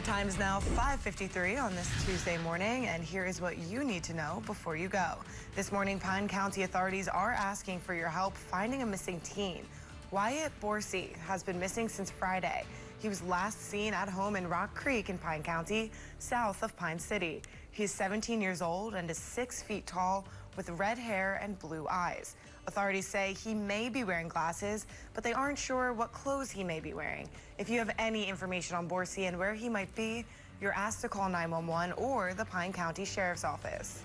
time is now 5:53 on this Tuesday morning, and here is what you need to know before you go. This morning, Pine County authorities are asking for your help finding a missing teen. Wyatt Borsey has been missing since Friday. He was last seen at home in Rock Creek in Pine County, south of Pine City. He's 17 years old and is 6 feet tall with red hair and blue eyes. Authorities say he may be wearing glasses, but they aren't sure what clothes he may be wearing. If you have any information on Borsey and where he might be, you're asked to call 911 or the Pine County Sheriff's Office.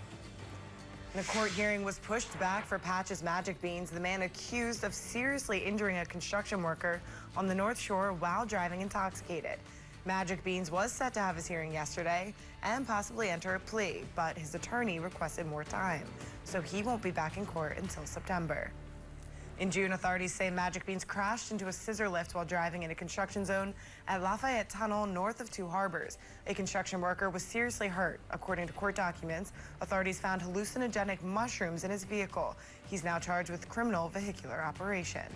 And a court hearing was pushed back for Patches Magic Beans, the man accused of seriously injuring a construction worker on the North Shore while driving intoxicated. Magic Beans was set to have his hearing yesterday and possibly enter a plea, but his attorney requested more time, so he won't be back in court until September. In June, authorities say Magic Beans crashed into a scissor lift while driving in a construction zone at Lafayette Tunnel north of Two Harbors. A construction worker was seriously hurt. According to court documents, authorities found hallucinogenic mushrooms in his vehicle. He's now charged with criminal vehicular operation.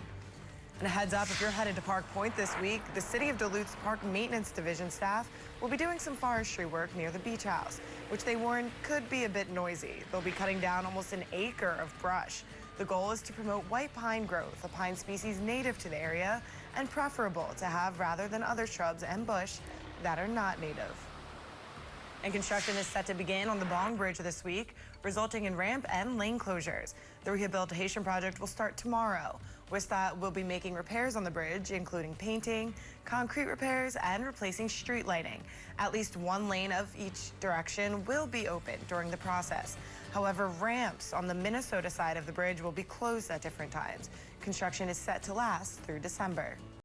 And a heads up, if you're headed to Park Point this week, the City of Duluth's Park Maintenance Division staff will be doing some forestry work near the beach house, which they warn could be a bit noisy. They'll be cutting down almost an acre of brush. The goal is to promote white pine growth, a pine species native to the area and preferable to have rather than other shrubs and bush that are not native. And construction is set to begin on the Bong Bridge this week, resulting in ramp and lane closures. The rehabilitation project will start tomorrow. WSDOT will be making repairs on the bridge, including painting, concrete repairs, and replacing street lighting. At least one lane of each direction will be open during the process. However, ramps on the Minnesota side of the bridge will be closed at different times. Construction is set to last through December.